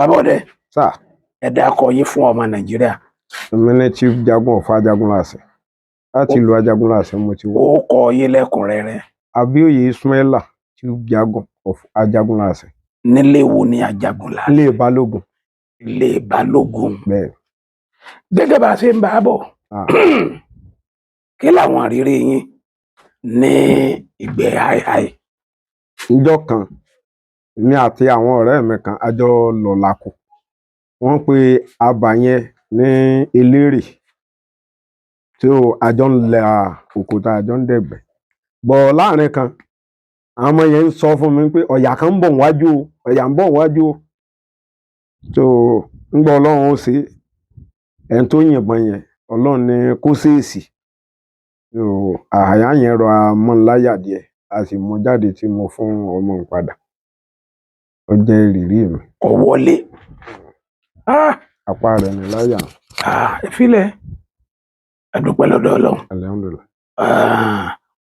Abọ́dẹ, Sà, ẹ dákọ yín fún ọmọ Nàìjíríà. èmi ní Chief Jagun of Ajagunlase. Láti ìlú Ajagunlase mo ti wá. Ó kọ yín lẹ́kùnrẹ́rẹ́. Abíóyè Ismaila Chief Jagun of Ajagunlase. Nílé wo ni Ajagunlase? Ilé Balógun. Ilé Balógun. Bẹ́ẹ̀. Gẹ́gẹ́ bá a ṣe ń bá a bọ̀, kí làwọn àrírí yín ní ìgbẹ́ háíháí? Níjọ́ kan, èmi àti àwọn ọ̀rẹ́ mi kan a jọ lọ làkò. Wọ́n pe abà yẹn ní elérè. Tí a jọ ń la òkúta, a jọ ń dẹ̀gbẹ́. Bọ̀ láàrin kan, àwọn ọmọ yẹn ń sọ fún mi pé ọ̀yà kan ń bọ̀ wájú o, ọ̀yà ń bọ̀ wájú o. Ńgbà Ọlọ́run ó ṣe, ẹni tó yìnbọn yẹn, Ọlọ́run ní kó ṣèèṣì. Àyà yẹn rọ amọ́ láyà díẹ̀, a sì mú jáde tí mo fún ọmọ n padà. Ó jẹ́ ìrírí mi. Kò wọlé. Apá rẹ̀ ní láyà. Ìfilẹ̀, a dúpẹ́ lọ́dọ̀ Ọlọ́run. Alhamdulillah.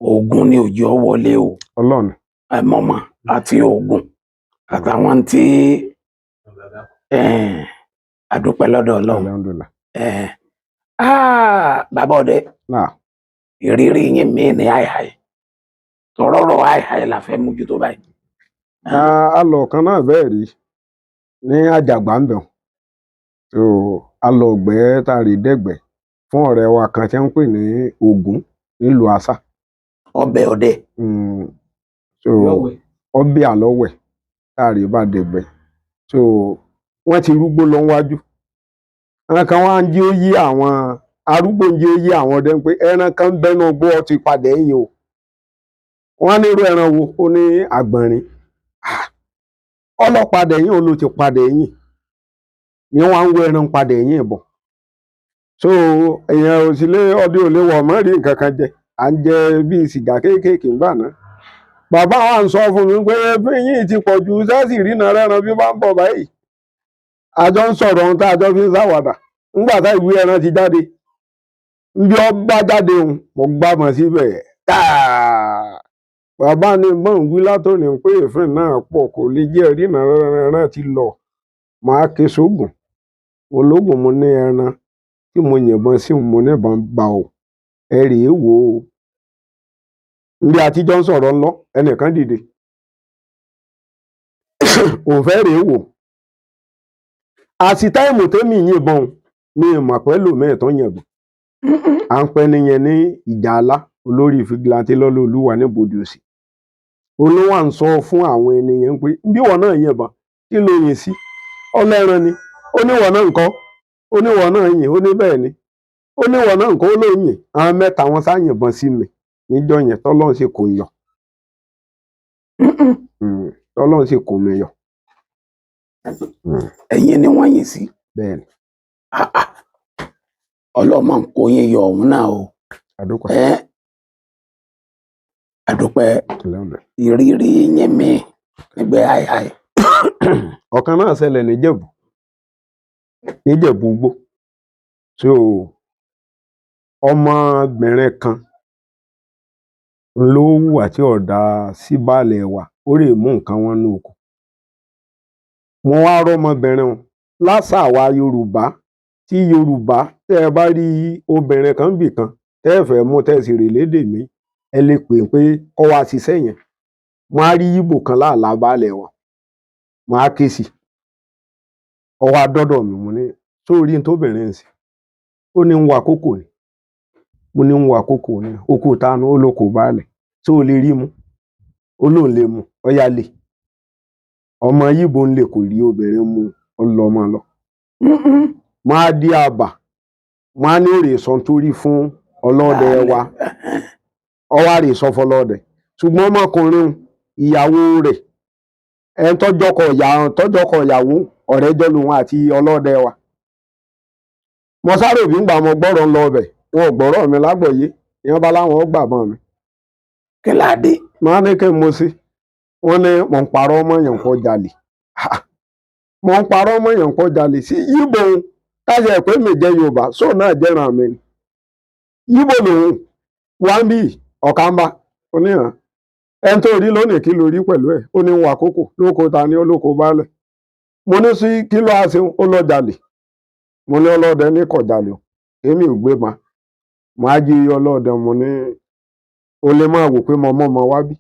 Oògùn ni òjò wọlé o. Ọlọ́run. Mọ̀mọ́ àti oògùn àtàwọn tí a dúpẹ́ lọ́dọ̀ Ọlọ́run. Alhamdulillah. Bàbá Ọdẹ, ìrírí yín mí ní háíháí. Tọ̀rọ̀rọ̀ háíháí la fẹ́ mójútó báyìí. A lọ kan náà bẹ́ẹ̀ rí ní Àjàgbá ń bẹ̀. A lọ ọ̀gbẹ́ tàrí dẹ́gbẹ́ fún ọ̀rẹ́ wa kan tí wọ́n ń pè ní Ògún nílùú Àṣà. Ọbẹ̀ Ọdẹ. Ọbẹ̀ àlọ́wẹ̀ tàrí bá dẹ̀gbẹ́. Wọ́n ti rúgbó lọ wájú. Àwọn kan wá ń jí ó yí àwọn arúgbó ń jí ó yí àwọn ọdẹ pé ẹran kan ń bẹ́nu gbó ọ ti padà ẹ̀yìn o. Wọ́n ní irú ẹran wo? Ó ní àgbọ̀nrín. Ọlọ́padà ẹ̀yìn òun ló ti padà ẹ̀yìn. Ni wọ́n á ń wọ ẹran padà ẹ̀yìn bọ̀. Èèyàn ò sí lé ọdẹ ò lè wọ̀ mọ́ rí nǹkan kan jẹ. À ń jẹ bíi sìgá kéékèèké ńgbà náà. Bàbá wa ń sọ fún mi pé yín ti pọ̀ ju sẹ́ẹ̀sì rína rẹ́ran bí bá ń bọ̀ báyìí. A jọ ń sọ̀rọ̀ ohun tá a jọ fi ń ṣàwàdà. Ńgbà tá ìwé ẹran ti jáde. Bí ọ bá jáde òun, mo gbámọ̀ síbẹ̀. Bàbá ní mọ̀ ń wí látòní pé èéfín náà pọ̀ kò lè jẹ́ rína rẹ́ran ti lọ. Màá ké sóògùn. Mo lóògùn mo ní ẹran tí mo yìnbọn sí mo níbọn bá o. Ẹ rèé wò ó. Bí àtijọ́ ń sọ̀rọ̀ ńlọ, ẹnìkan dìde. Òun fẹ́ rèé wò. Àti táìmù tẹ́mi yìnbọn ni ìmọ̀ pẹ́lú mẹ́ẹ̀tọ́ yìnbọn. À ń pẹ́ nìyẹn ní Ìjàlá olórí fìgìláńtì lọ́lọ́ Olúwa ní Bòdì Òsì. Olówó à ń sọ fún àwọn ènìyàn pé bí wọ́n náà yìnbọn kí ló yìn sí? Ọlẹ́ran ni. Ó ní wọ́n náà ńkọ́. Ó ní wọ́n náà yìn. Ó ní bẹ́ẹ̀ ni. Ó ní wọ́n náà ńkọ́. Ó ló yìn. Àwọn mẹ́ta wọn sá yìnbọn sí mi níjọ́ yẹn tọ́lọ́run sì kò yọ. Tọ́lọ́run sì kò mi yọ. Ẹ̀yin ni wọ́n yìn sí. Bẹ́ẹ̀ni. Ọlọ́mọ ń kó yín yọ ọ̀hún náà o. Àdúpẹ́. Àdúpẹ́. Ìrírí yín mí nígbẹ́ háíháí. Ọ̀kan náà ṣẹlẹ̀ níjẹ̀bú. Níjẹ̀bú Igbó. Ọmọbìnrin kan ló hùwà tí ọ̀dà sí baálẹ̀ wa. Ó rè mú nǹkan wọn ní oko. Mo wá rọ́mọbìnrin wọn láṣà wa Yorùbá. Tí Yorùbá tẹ́ ẹ bá rí obìnrin kan bì kan tẹ́ ẹ fẹ́ mú tẹ́ ẹ sì rè lédè mí, ẹ lè pè pé kó wá ṣiṣẹ́ yẹn. Wọ́n á rí Ìgbò kan láàlá baálẹ̀ wọn. Wọ́n á ké sí. Ó wá dọ́dọ̀ mi, mo ní sórí n tóbìnrin ń ṣe. Ó ní ń wa kókò ni. Mo ní ń wa kókò ni. Oko tánu ó lóko baálẹ̀. Tó o lè rí mu? Ó lóun lè mu. Ó yá lè. Ọmọ Ìgbò ń lè kò rí obìnrin mu. Ó lọ mọ́ lọ. Máa dí àbà. Máa ní òrè sọ torí fún ọlọ́dẹ wa. Ó wá rè sọ fọlọ́dẹ. Ṣùgbọ́n ọmọkùnrin ìyàwó rẹ̀ ẹni tọ́jọ́kọ ìyàwó ọ̀rẹ́ jọ lòun àti ọlọ́dẹ wa. Mo sáré òbí ń gbà mọ gbọ́rọ̀ ń lọ ọbẹ̀. Wọn ò gbọ́rọ̀ mi lágbọ̀ọ́yé. Ìyẹn bá láwọn ó gbàbọn mi. Kí ládé? Máa ní kí n mo sí. Wọ́n ní mò ń parọ́ ọmọ yẹn kó jalè. Mò ń parọ́ ọmọ yẹn kó jalè sí Ìgbò òun. Káṣí ẹ̀ pé mi jẹ́ Yorùbá. Sóò náà jẹ́ràn mi ni. Ìgbò lòun. Wá ń bí Ọ̀kánbá. Ó ní hàn. Ẹni tó rí lónìí kí ló rí pẹ̀lú ẹ̀. Ó ní ń wa kókò. Lóko ta ni ó lóko baálẹ̀. mo ní sí kí ló á ṣe ó lọ jalè mo ní ọlọ́dẹ ní kò jalè o èmi ò gbé ma máa jí ọlọ́dẹ mo ní o lè máa wò pé mo mọ́ ọmọ wá bí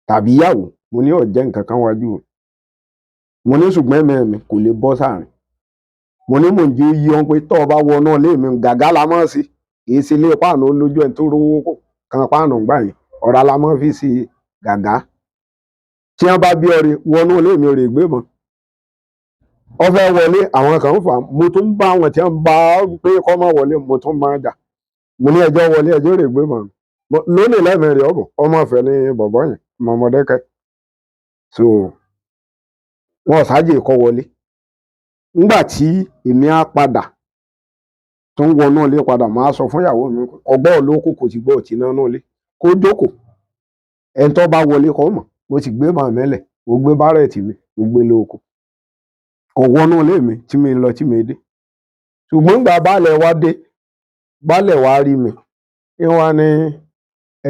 tàbí ìyàwó mo ní ọ̀jẹ́ nǹkan kan wájú o mo ní ṣùgbọ́n ẹ̀mí kò lè bọ́ sáàrin mo ní mò ń jí yí ọ́n pé tọ́ ọ bá wọ náà lé mi gàgá la mọ́ sí èyí sí ilé páànù olójú ẹ̀ tó rówó kan páànù gbà yẹn ọ̀rá la mọ́ fi sí gàgá tí wọ́n bá bí ọrẹ wọnú ilé mi ò rè gbé mọ́ ọ fẹ́ wọlé àwọn kan ń fà mo tún bá àwọn tí wọ́n bá pé kọ́ mọ́ wọlé mo tún bá jà mo ní ẹjọ́ wọlé ẹjọ́ rè gbé mọ́ lónìí lẹ́mẹ̀rẹ̀ ọ̀bọ̀ ọmọ ọ̀fẹ́ ní bọ̀bọ́ yẹn mọ̀mọ́dẹ́kẹ́ so wọn ṣáàjì kọ́ wọlé nígbà tí èmi á padà tó ń wọnú ilé padà máa sọ fún ìyàwó mi ọgbọ́n olóko kò sì gbọ́ ọ̀tí náà náà lé kó jókòó ẹni tó bá wọlé kọ́ mọ̀ mo sì gbé màmẹ́lẹ̀ mo gbé bárẹ̀tì mi mo gbé lóko ọ̀wọ́ náà lé mi tí mi lọ tí mi dé ṣùgbọ́n gbà baálẹ̀ wá dé baálẹ̀ wá rí mi ìwà ni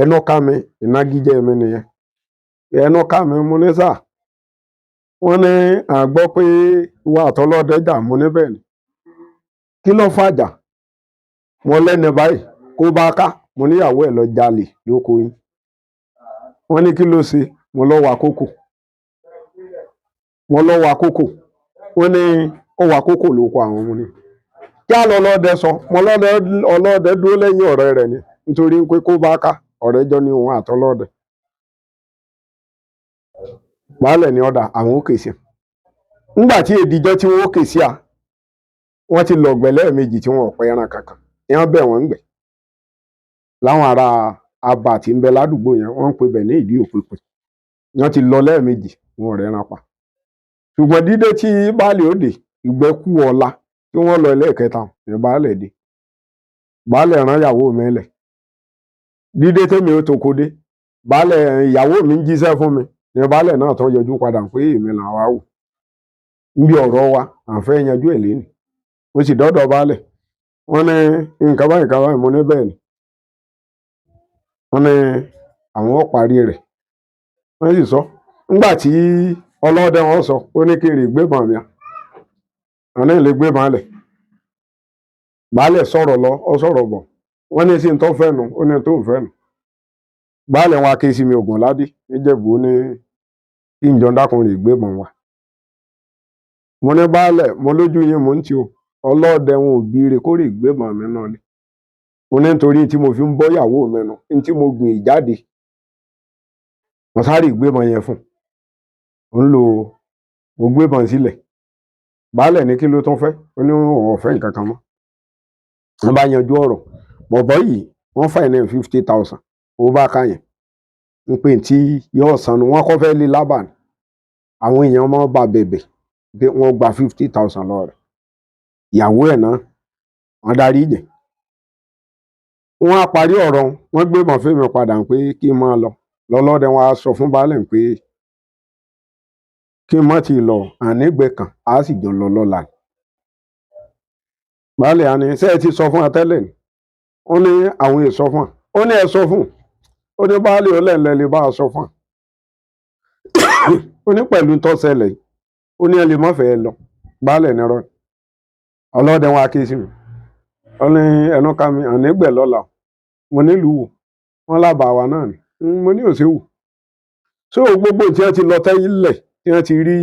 ẹnu ká mi ìnagijẹ mi nìyẹn ẹnu ká mi mo ní sáà wọ́n ní àgbọ́ pé ìwà àtọlọ́dẹ jà mo ní bẹ́ẹ̀ ni kí ló fàjà wọn lẹ́nu báyìí kó bá ká mo níyàwó ẹ̀ lọ jalè lóko yín wọ́n ní kí ló ṣe mo lọ wá kókò wọ́n ní ó wá kókò lóko àwọn ọmọ ni kí á lọ ọlọ́dẹ sọ mo ọlọ́dẹ dúró lẹ́yìn ọ̀rẹ́ rẹ̀ ni nítorí pé kó bá ká ọ̀rẹ́ jọ ní òun àtọlọ́dẹ baálẹ̀ ní ọ̀dà àwọn òkè sí nígbà tí èdìjọ́ tí wọ́n òkè sí à wọ́n ti lọ gbẹ̀ lẹ́ẹ̀mejì tí wọ́n ọ̀pẹ ẹran kankan ìyẹn bẹ̀ wọ́n ń gbẹ̀ láwọn ará abà tí ń bẹ ládùúgbò yẹn wọ́n ń pe bẹ̀ ní ìdí òpèpè wọ́n ti lọ lẹ́ẹ̀mejì wọn ò rẹ́ran pa ṣùgbọ́n dídé tí baálẹ̀ òde ìgbẹ́kú ọ̀la tí wọ́n lọ lẹ́ẹ̀kẹta ní baálẹ̀ dé baálẹ̀ rán ìyàwó mi lẹ̀ dídé tèmi ó toko dé baálẹ̀ ìyàwó mi ń jíṣẹ́ fún mi ní baálẹ̀ náà tó yọjú padà pé èmi là wá wò níbi ọ̀rọ̀ wa à ń fẹ́ yanjú ẹ̀ léni mo sì dọ́dọ̀ baálẹ̀ wọ́n ní nǹkan báyìí mo ní bẹ́ẹ̀ ni wọ́n ní àwọn ó parí rẹ̀ wọ́n sì sọ nígbà tí ọlọ́dẹ wọn sọ ó ní kí n rè gbébọn mi àwọn náà lè gbébọn lẹ̀ baálẹ̀ sọ̀rọ̀ lọ ọ sọ̀rọ̀ bọ̀ wọ́n ní sí n tó fẹ́ nu ó ní tó ń fẹ́ nu baálẹ̀ wọn ké sí mi Ògúnládé níjẹ̀bú ní kí n jọ dákun rè gbébọn wa mo ní baálẹ̀ mo lójú yín mo ń tì o ọlọ́dẹ wọn ò bíire kó rè gbébọn mi náà ni mo ní nítorí tí mo fi ń bọ́ ìyàwó mi nu ní tí mo gbìn ìjáde mo sáré gbébọn yẹn fún un ń lo mo gbébọn sílẹ̀ baálẹ̀ ní kí ló tún fẹ́ ó ní òun ọ̀fẹ́ nǹkan kan mọ́ wọ́n bá yanjú ọ̀rọ̀ bọ̀bọ́ yìí wọ́n fà ní 50,000 owó bá ká yẹn ń pè tí yóò sanu wọ́n kọ́ fẹ́ lé lábàn àwọn èèyàn máa bá bẹ̀bẹ̀ pé wọ́n gba 50,000 lọ rẹ̀ ìyàwó ẹ̀ náà wọ́n darí ìjẹ́ wọ́n á parí ọ̀rọ̀ wọ́n gbé mọ̀fẹ́mi padà pé kí n máa lọ lọ́lọ́dẹ wọn á sọ fún baálẹ̀ pé kí n má ti lọ ànígbẹ́ kan á sì jọ lọ lọ́la baálẹ̀ á ní ṣé ẹ ti sọ fún atẹ́lẹ̀ ni ó ní àwọn èso fún ó ní ẹ sọ fún ó ní baálẹ̀ ó lẹ́ẹ̀lẹ́ lè bá a sọ fún ó ní pẹ̀lú tó ṣẹlẹ̀ ó ní ẹ lè má fẹ́ lọ baálẹ̀ nírọ̀ ọlọ́dẹ wọn á ké sí mi ó ní ẹnu ká mi ànígbẹ́ lọ́la mo nílùú wò wọ́n lábàá wa náà ni mo ní òṣèwò so gbogbo tí wọ́n ti lọ tẹ́lẹ̀ tí wọ́n ti rí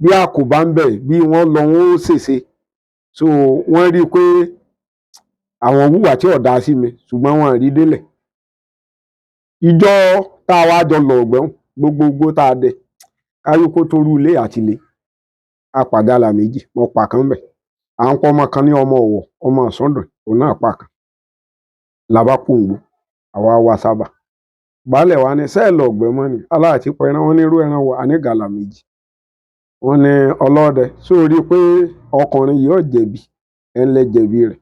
bí àkóbá ń bẹ̀ bí wọ́n lọ wọ́n ó ṣèṣe so wọ́n rí i pé àwọn hùwà tí ọ̀dà sí mi ṣùgbọ́n wọn rí délẹ̀ ìjọ tá a wá jọ lọ ọ̀gbẹ́hùn gbogbogbò tá a dẹ káyọ̀ kó tó rú ilé àtìlé apàgàlà méjì mo pa kan bẹ̀ à ń pọ́ ọmọ kan ní ọmọ ọ̀wọ̀ ọmọ ọ̀sọ́dọ̀ òun náà pa kan làbá pòǹgbò àwa wa sábà baálẹ̀ wa ní sẹ́ẹ̀lì ọ̀gbẹ́ mọ́ ni aláàtí pọ̀ ẹran wọn ní irú ẹran wọ ànígàlà méjì wọn ní ọlọ́dẹ sórí pé ọkùnrin yìí ò jẹ̀bi ẹ̀ ń lẹ jẹ̀bi rẹ̀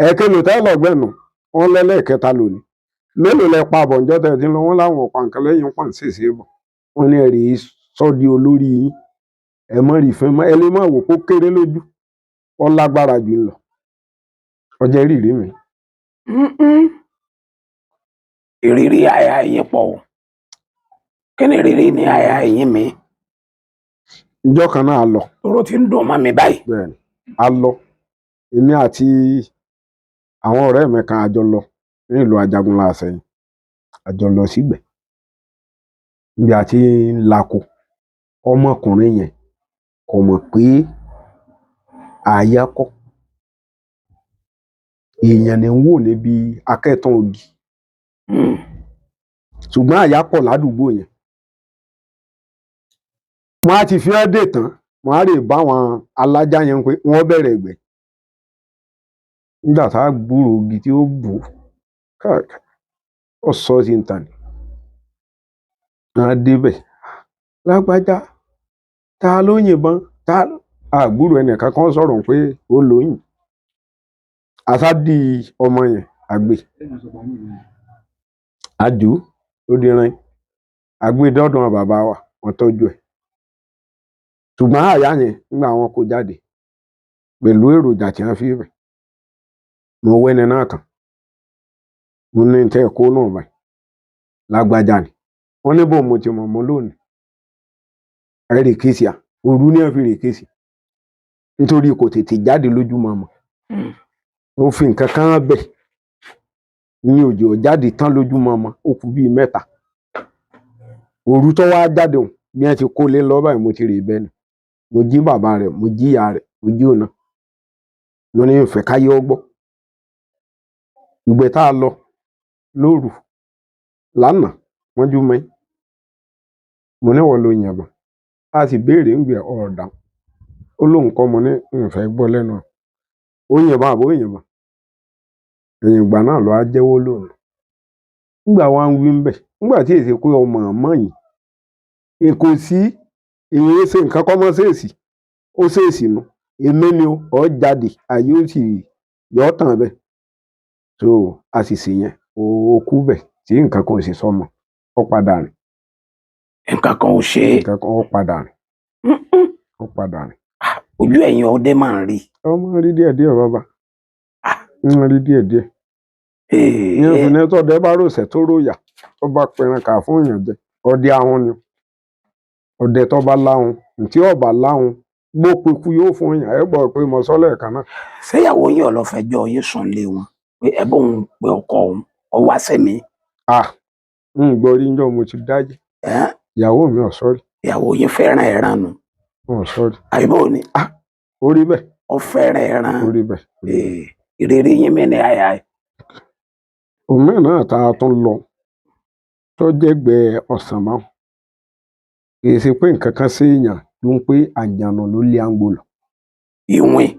ẹ̀ẹ́kẹ́lò tẹ́lẹ̀ ọ̀gbẹ́ nù wọn lẹ́lẹ́kẹta lónìí mélòó lẹ pa àbọ̀njọ́ tẹ̀ tí ń lọ wọn láwọn ọ̀pá nǹkan lẹ́yìn pà ń ṣèṣe bọ̀ wọn ní ẹ̀rí sọ́ọ́dí olórí yín ẹ̀ mọ́ rí fẹ́ mọ́ ẹ lè má wò kó kéré lójú wọn lágbára jù ń lọ ọjọ́ ìrírí mi. Ìrírí àyà yín pọ̀ o kí ni ìrírí ní àyà yín mi ìjọ́ kan náà a lọ. Toro ti ń dùn mọ́ mi báyìí. Bẹ́ẹ̀ni a lọ èmi àti àwọn ọ̀rẹ́ mi kan àjọ lọ ní ìlú Ajagunlá Àsẹ̀yìn àjọ lọ sígbẹ̀ níbi àti lako ọmọkùnrin yẹn kò mọ̀ pé àyà kọ́ èèyàn ní ń wò níbi akẹ́tàn ògì ṣùgbọ́n àyà pọ̀ ládùúgbò yẹn wọ́n á ti fi ẹ́ dè tán wọ́n á rè bá àwọn alájà yẹn pé wọ́n bẹ̀rẹ̀ ẹ̀gbẹ́ nígbà tá a gbúrò ògì tí ó bù ó sọ sí ń tàn ní wọ́n á débẹ̀ lágbájá ta ló yìnbọn ta àgbúrò ẹnìkan kan sọ̀rọ̀ pé ó lóyìn àsádì ọmọ yẹn àgbè àjò ó di ran àgbè dọ́dún bàbá wa wọ́n tọ́jú ẹ̀ ṣùgbọ́n àyà yẹn nígbà wọn kó jáde pẹ̀lú èròjà tí wọ́n fi bẹ̀ mo wẹ́ni náà kàn mo ní tẹ́ ẹ̀kọ́ náà báyìí lágbájá ni wọ́n ní bò mo ti mọ̀ mọ́ lónìí ẹ̀rìkìsì òru ní ẹ̀ fi rìkìsì nítorí kò tètè jáde lójúmọ́ mọ́ ó fi nǹkan kan bẹ̀ ní òjò jáde tán lójúmọ́ mọ́ ó kù bíi mẹ́ta òru tó wá jáde òun bí wọ́n ti kó lé lọ báyìí mo ti rè bẹ́ẹ̀ ni mo jí bàbá rẹ̀ mo jí ìyá rẹ̀ mo jí òun náà mo ní ìfẹ́ káyé ọgbọ́ ìgbẹ́ tá a lọ lóru lánàá wọ́n jú mọ́ mo ní wọ́n lo yìnbọn a sì béèrè ń gbé ọ̀dà ó lóun kọ́ mo ní ìfẹ́ gbọ́ lẹ́nu ó yìnbọn àbó yìnbọn ẹ̀yìn ìgbà náà ló á jẹ́wọ́ lónìí nígbà wa ń wí ń bẹ̀ nígbà tí èsì pé ọmọ àmọ́ yìí kò sí èyí ṣe nǹkan kọ́ mọ́ ṣèèṣì ó ṣèèṣì nu èmi ni ó jáde àyè ó sì yọ ọ́ tàn bẹ́ẹ̀ so a sì ṣe yẹn ó kú bẹ́ẹ̀ tí nǹkan kan ò sì sọmọ ó padà rìn nǹkan kan ò ṣe é. nǹkan kan ó padà rìn ó padà rìn. Ojú ẹ̀yin ọdẹ máa ń rí. ọmọ rí díẹ̀díẹ̀ bàbá ń rí díẹ̀díẹ̀ ìyẹn fi ní tọ́dẹ bá rọ̀ṣẹ̀ tó ròyà tó bá pẹran kà fún èèyàn jẹ ọdẹ ahun ni ọdẹ tó bá láhun tí ọba láhun gbó peku yóò fún èèyàn ẹ gbọ́ pé mo sọ lẹ́ẹ̀kan náà. ṣéyàwó yín ọlọfẹjọ yín sùn lé wọn pé ẹ bóun pe ọkọ òun ọwọ àṣẹmí. ń gbọ́ rí njọ́ mo ti dájé ìyàwó mi ò sọ́rí. ìyàwó yín fẹ́ràn ẹran nù. ò sọ́rí. àyíbó ni. ó rí bẹ́ẹ̀. ó fẹ́ràn ẹran. ó rí bẹ́ẹ̀. ìrírí yín mi ní àyà ẹ. òmí náà tá a tún lọ tó jẹ́gbẹ́ ọ̀sán máa kì í ṣe pé nǹkan kan séèyàn ló ń pé àjànà ló lé àǹgbò lọ. ìwìn.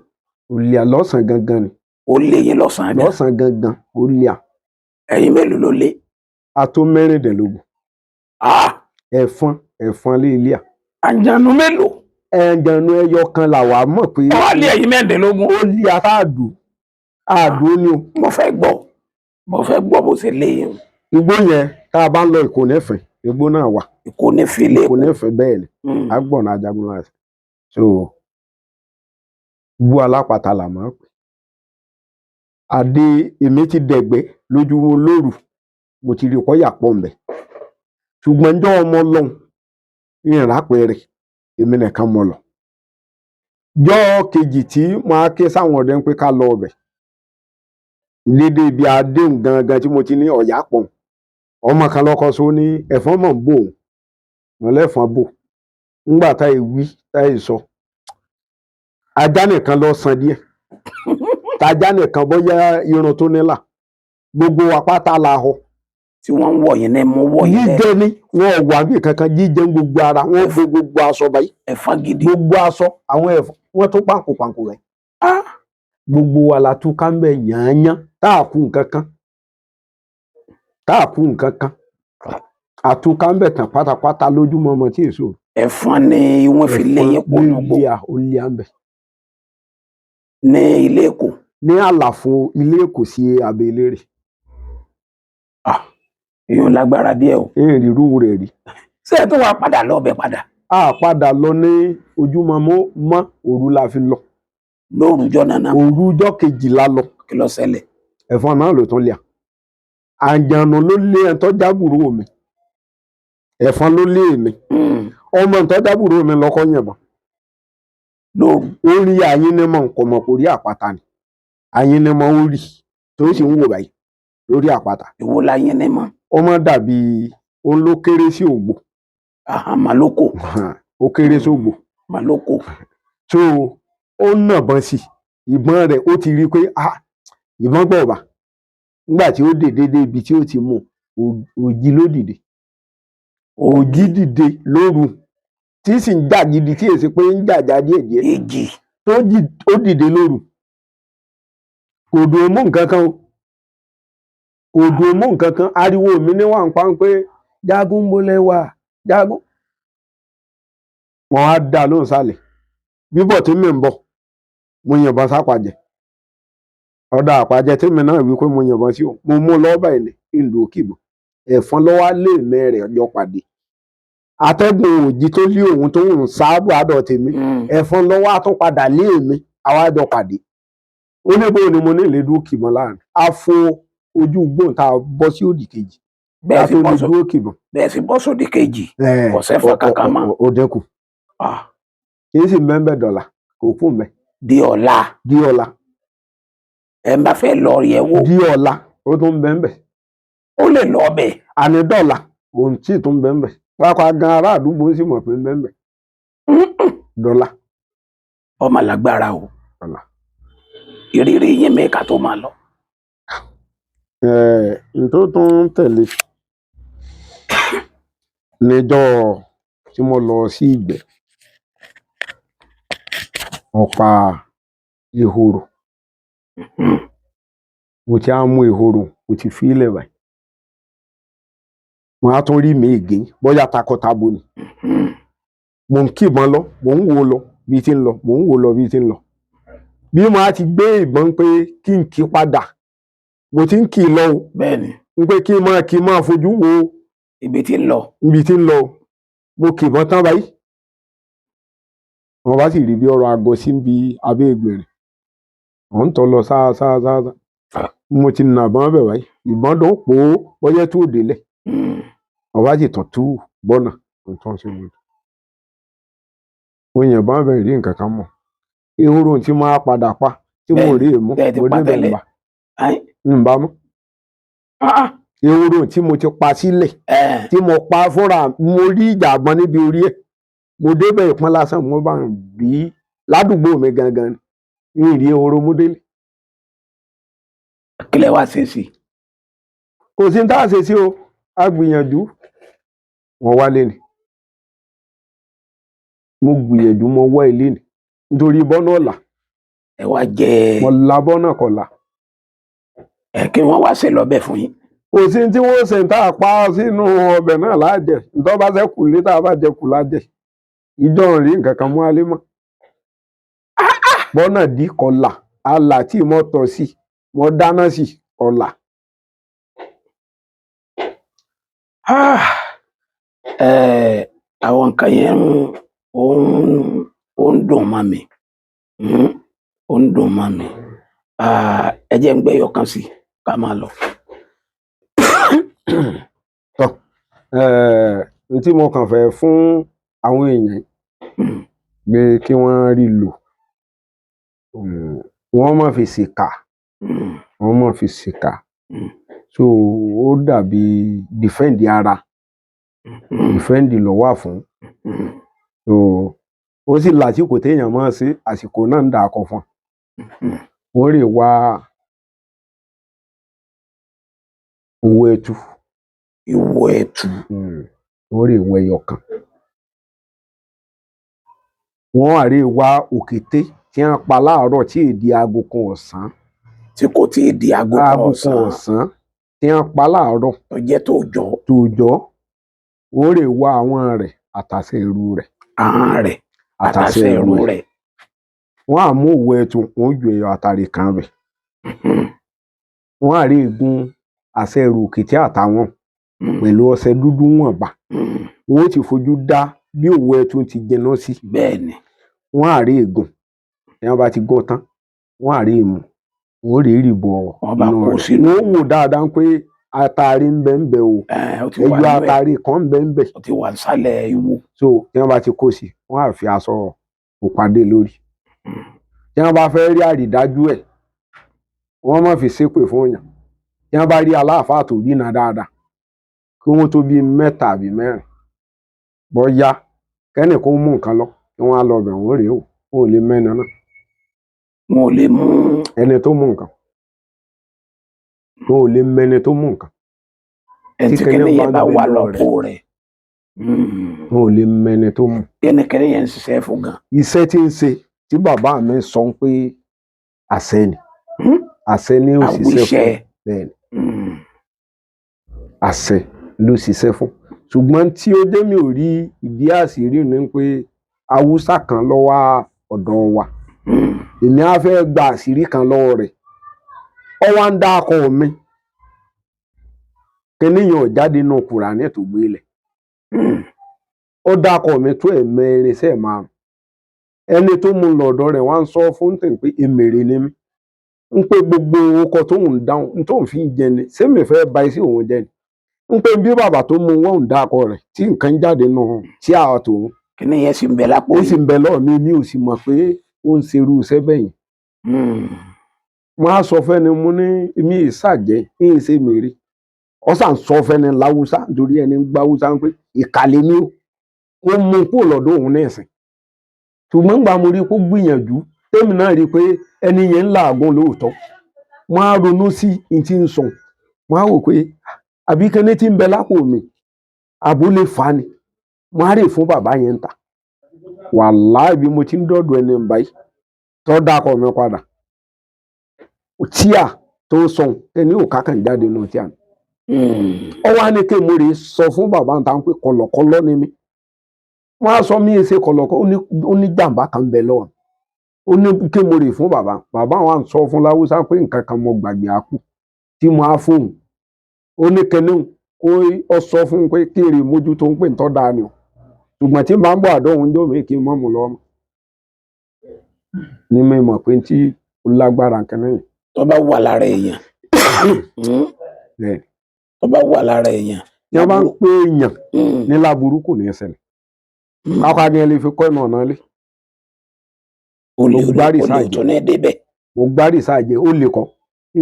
ó lé à lọ́sàn gangan ni. ó lé yín lọ́sàn gangan. lọ́sàn gangan ó lé à. ẹ̀yin mélòó ló lé. a tó mẹ́rìndínlógún. ẹ̀fọn lé ilé à. àjànù mélòó. àjànù ẹyọ kan làwa mọ̀ pé. ó wá lé ẹ̀yin mẹ́rìndínlógún. ó lé àtàdù ni o. mo fẹ́ gbọ́ bó ṣe lé yín. igbó yẹn tá a bá ń lọ Ìkònẹ́fẹ̀ igbó náà wà. Ìkònẹ́fẹ̀ bẹ́ẹ̀ ni agbọ̀nà Ajagunlá Àsẹ̀yìn so gbó alápàtà là máa ń pè. àdé èmi ti dẹ̀gbẹ́ lójú lóru mo ti rí kọ́yà pọ̀ mbẹ̀ ṣùgbọ́n njọ́ ọmọ lọ́hùn ìrìnàpẹ̀rẹ̀ èmi nìkan mọ̀ lọ. jọ́ kejì tí máa ké sáwọn ọ̀dẹ́ ń pé ká lọ ọbẹ̀ lédè ibi àdéhùn gangan tí mo ti ní ọ̀yà pọ̀ ọmọ kan lọ́kọ́ so ní ẹ̀fọn mọ̀ ń bò òun wọn lẹ́fọn bò ńgbà tá ìwí tá ìsọ ajá nìkan lọ san díẹ̀ tajá nìkan bóyá irun tó nílà gbogbo apáta la họ. tí wọ́n ń wọ̀ yín ní mú wọ̀ yín jíjẹ ni wọn ò wà bí kankan jíjẹ gbogbo ara wọn gbé gbogbo aṣọ báyìí. ẹ̀fọn gidi. gbogbo aṣọ àwọn ẹ̀fọn wọn tún pàǹkó rẹ̀. gbogbo wa la tún ká ń bẹ yànyàn tá a kú nǹkan kan àtúnkà ń bẹ tán pátápátá lójúmọ́ ọmọ tí èso. ẹ̀fọn ni wọ́n fi lé yín pọ̀ nùgbò. ó lé à ń bẹ. ní ilé Èkó. ní àlàfo ilé Èkó sí abẹ́ eléré. èèyàn lágbára díẹ̀ o. èèyàn rírú rẹ̀ rí. ṣé ẹ tó wá padà lọ ọbẹ̀ padà. a padà lọ ní ojúmọ́ mọ́ òru la fi lọ. lórúkọ náà. òrujọ́ kejìlá lọ. kí ló ṣẹlẹ̀. ẹ̀fọn náà ló tún lé à. àjànà ló lé ẹ̀ tó jábùrú mi. ẹ̀fọn ló lé mi. ọmọ tó jábùrú mi lọ́kọ́ yìnbọn lóru. Ó rí ayínnimọ̀ kò mọ̀ kó rí àpáta ni. Ayínnimọ̀ ó rí tó sì ń wò báyìí lórí àpáta. Èwo láyínnimọ̀? Ó mọ́ dàbí òun ló kéré sí ògbò. Màlókò. Ó kéré sógbò. Màlókò. So ó nàbọn sí ìbọn rẹ̀, ó ti rí pé ìbọn gbọ̀ ọ̀bà. Nígbà tí ó dé dédé ibi tí ó ti mú òjì ló dìde. Òjì dìde lóru tí sì ń jà gidi tí èsì pé ń jàjà díẹ̀díẹ̀. Èjì. Ó dìde lóru. Kò dùn mú nǹkan kan o. Kò dùn mú nǹkan kan. Ariwo mi ní wà ń pa pé Jagun bolẹ̀ wà. Jagun. Wọ́n á dá lóhùn sálẹ̀. Bíbọ̀ tí mi ń bọ̀, mo yìnbọn sápàjẹ́. Ọ̀dà àpàjẹ́ tí mi náà wí pé mo yìnbọn sí o. Mo mú lọ́ọ́bà ilẹ̀ ìlú òkìbọ̀. Ẹ̀fọn lọ́wọ́ lé mẹ́rẹ̀ ọjọ́ pàdé. Atẹ́gùn òjì tó lé òun tó ń sáábù àdọ̀ tèmi. Ẹ̀fọn lọ́wọ́ á tún padà lé èmi. Àwa jọ pàdé. Ó ní bó ni mo ní ìlédú òkìbọ̀ láàrin. A fo ojú gbòǹta bọ́ sí òdì kejì. Bẹ́ẹ̀ sì bọ́ sódì kejì. Kò sẹ́fọ̀ kankan mọ́. Ó dẹ́kun. Kì í sì mẹ́ńbẹ́ dọ̀là kò kú mẹ́. Di ọ̀la. Ẹ bá fẹ́ lọ yẹ̀ wò. Di ọ̀la ó tún bẹ́ńbẹ́. Ó lè lọ bẹ̀. Àní dọ̀là òun tí tún bẹ́ńbẹ́. Pápá gan ará àdúgbò sì mọ̀ pé bẹ́ńbẹ́. Dọ̀là. Ọmọ lágbára o. Dọ̀là. Ìrírí yín mẹ́ka tó máa lọ. Tó tún tẹ̀lé níjọ́ tí mo lọ sí Ìgbẹ́. Ọ̀pá ehoro. Mo ti á mú ehoro, mo ti fi ilẹ̀ báyìí. Wọ́n á tún rí mi ègé bóyá takọtabo ni. Mo ń kíbọn lọ, mo ń wò lọ bí ti ń lọ, mo ń wò lọ bí ti ń lọ. Bí mo á ti gbé ìbọn pé kí n kí padà, mo ti ń kí lọ o. Bẹ́ẹ̀ni. Ń pé kí n máa fojú wo ibi tí ń lọ. Ibi tí ń lọ. Mo kíbọn tán báyìí. Wọ́n bá sì rí bí ọ̀rọ̀ àgọ́ sí bí abẹ́ ìgbèrè. Wọ́n ń tọ́ lọ sáá. Mo ti nà bọ́n bẹ̀ báyìí. Ìbọn dùn pò ó bọ́yẹ́ tó délẹ̀. Wọ́n bá sì tàn tú bọ́nà. Mo yìnbọn bẹ̀ rí nǹkan kan mọ̀. Ehoro tí máa padà pa tí mo rí èmú. Mo dé bẹ̀ ń bá mọ́. Ehoro tí mo ti pa sílẹ̀. Tí mo pa fúnra mo rí ìjàgbọ́n níbi orí ẹ̀. Mo débẹ̀ ìpọ́n lásán mo bá ń bí ládùúgbò mi gangan ní ìrí ehoro mú délé. Kílẹ̀ wá ṣe sí. Kò sí ní tá a ṣe sí o. A gbìyànjú. Wọ́n wálé ni. Mo gbìyànjú mo wá ilé ni. Nítorí bọ́nà ọ̀la. Ẹ wá jẹ. Mo la bọ́nà kọ̀la. Kí wọ́n wá ṣe lọ́bẹ̀ fún yín. Kò sí tí wọ́n ṣe ń tá a pa sínú ọbẹ̀ náà láàjẹ. Ǹtọ́ bá ṣẹ́kù lé tá a bá jẹ kù lájẹ. Ìjọ ń rí nǹkan kan mú alé mọ́. Bọ́nà dí kọ̀la. Àlà tí mo tọ̀ sí. Mo dáná sí kọ̀la. Àwọn nǹkan yẹn ó ń dùn mọ́ mi. Ó ń dùn mọ́ mi. Ẹ jẹ́ ń gbẹ́yọ̀ kan sí ká máa lọ. Tí mo kàn fẹ́ fún àwọn èèyàn pé kí wọ́n rí lò. Wọ́n má fi ṣèkà. Wọ́n má fi ṣèkà. So ó dàbí defend ara. Defend ló wà fún. So ó sì lásìkò téèyàn máa ṣe àsìkò náà ń dà kọ fún. Wọ́n lè wá owó ẹtu. Ìwọ ẹtu. Wọ́n lè wọ ẹyọ kan. Wọ́n á rí wá òkété tí wọ́n pa láàárọ̀ tí èdè aago kan ọ̀sán. Tí kò tí ì di aago kan ọ̀sán. Tí wọ́n pa láàárọ̀. Tó jẹ́ tòòjọ́. Tòòjọ́. Wọ́n lè wá àwọn rẹ̀ àtàṣe ìrù rẹ̀. Ahọ́n rẹ̀ àtàṣe ìrù rẹ̀. Wọ́n á mú òwò ẹtu, wọ́n ju ẹyọ àtàrí kan rẹ̀. Wọ́n á rí igun àṣẹ ìrù òkété àtàwọn pẹ̀lú ọṣẹ dúdú wọ̀nba. Wọ́n ó ti fojú dá bí òwò ẹtu ti jẹná sí. Bẹ́ẹ̀ni. Wọ́n á rí igun. Tí wọ́n bá ti gún tán, wọ́n á rí ìmù. Wọ́n rí ìrìbọ̀ inú rẹ̀. Wọ́n wò dáadáa pé àtàrí ń bẹ o. Ẹyọ àtàrí kan ń bẹ. Ó ti wà nísàlẹ̀ ìwò. So tí wọ́n bá ti kó sí, wọ́n á fi aṣọ òpàdé lórí. tí wọ́n bá fẹ́ rí àrídájú ẹ̀ wọ́n má fi ṣépè fún èèyàn tí wọ́n bá rí aláàfáà tó rí náà dáadáa kí wọ́n tó bí 3 àbí 4 bọ́yá kẹ́nìkan mú nǹkan lọ kí wọ́n á lọ bẹ̀ wọ́n rèé o wọn ò lè mẹ́ni náà wọn ò lè mú ẹni tó mú nǹkan wọn ò lè mẹ́ni tó mú nǹkan ẹni tí kẹ́ni yẹn bá wà lọ́pọ̀ rẹ̀ wọn ò lè mẹ́ni tó mú. kẹ́ni yẹn ń ṣiṣẹ́ fún gan. iṣẹ́ tí ń ṣe tí bàbá mi sọ pé àṣẹ ni àṣẹ ni ó ṣiṣẹ́ fún bẹ́ẹ̀ ni àṣẹ ló ṣiṣẹ́ fún ṣùgbọ́n tí ó dé mi ò rí ìdí àṣírí ni pé haúsá kan ló wá ọ̀dọ̀ wa èmi á fẹ́ gba àṣírí kan lọ́wọ́ rẹ̀ ọ wá ń dá akọ mi kíníyàn jáde nínú Kùránì tó gbé lẹ̀ ó dá akọ mi tó 4 ẹni tó mú lọ́dọ̀ rẹ̀ wá ń sọ fún tẹ̀ pé èmèrè ni mí ń pé gbogbo ọkọ tó ń dáhùn tó ń fi jẹ ni sẹ́mi fẹ́ ba iṣẹ́ òun jẹ ni ń pé bí bàbá tó mú wọn ń dá akọ rẹ̀ tí nǹkan jáde nù tí a tó ń. kíní yẹn sì ń bẹ lápò ó sì ń bẹ lọ́ọ̀ mi ò sì mọ̀ pé ó ń ṣerú iṣẹ́ bẹ́yìn. wọ́n á sọ fẹ́ni mú ní mi ìsàjẹ́ ní ìṣe mèrè ọ sàn sọ fẹ́ni láwùsá nítorí ẹni gbá wùsá ń pé ìkàlẹ̀ ni ó mú kó lọ́dọ̀ òun ní ẹ̀sìn ṣùgbọ́n gbà mo rí kó gbìyànjú tèmi náà rí i pé ẹni yẹn ń làágùn lóòótọ́ wọ́n á ronú sí ní tí ń sọ wọ́n á wò pé àbí kíní tí ń bẹ lápò mi àbúlé fa ni wọ́n á rè fún bàbá yẹn ń ta wàláhì bí mo ti ń dọ̀dọ̀ ẹni báyìí tó dákọ̀ mi padà tíà tó sọ ẹni ò kákan jáde nù tíà ni ọ wá ní kí mo rè sọ fún bàbá ń ta pé kọ̀lọ̀kọ̀lọ̀ ni mí wọ́n á sọ mí ṣe kọ̀lọ̀kọ̀ ó ní jàǹbá kan bẹ lọ́wọ́ ó ní kí mo rè fún bàbá wa ń sọ fún láwùsá pé nǹkan kan mo gbàgbé àpò tí mo á fóun ó ní kẹ́ni kó ọ sọ fún pé kí èrè mójútó ń pè ń tọ́ da ni o ṣùgbọ́n tí màá ń bọ̀ àdó òun jó mi kí n mọ̀ mú lọ́wọ́ ní mi mọ̀ pé tí ó lágbára nǹkan náà. tó bá wà lára èèyàn tó bá wà lára èèyàn. tí wọ́n bá ń pè èèyàn ní láburú kò ní í ṣẹlẹ̀ kápá ni ẹ lè fi kọ́ ẹ̀nà ọ̀nà lé. olè tó ní débẹ̀. mo gbárí sáàjẹ ó lè kọ́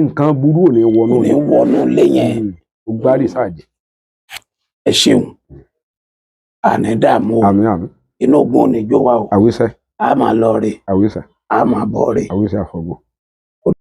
nǹkan burú ò ní wọnú lé yẹn. mo gbárí sáàjẹ. ẹ ṣeun àní dààmú o àmín inú ogun ò ní jó wa o. àwíṣẹ. a máa lọ rè. àwíṣẹ. a máa bọ̀ rè. àwíṣẹ àfọgbọ.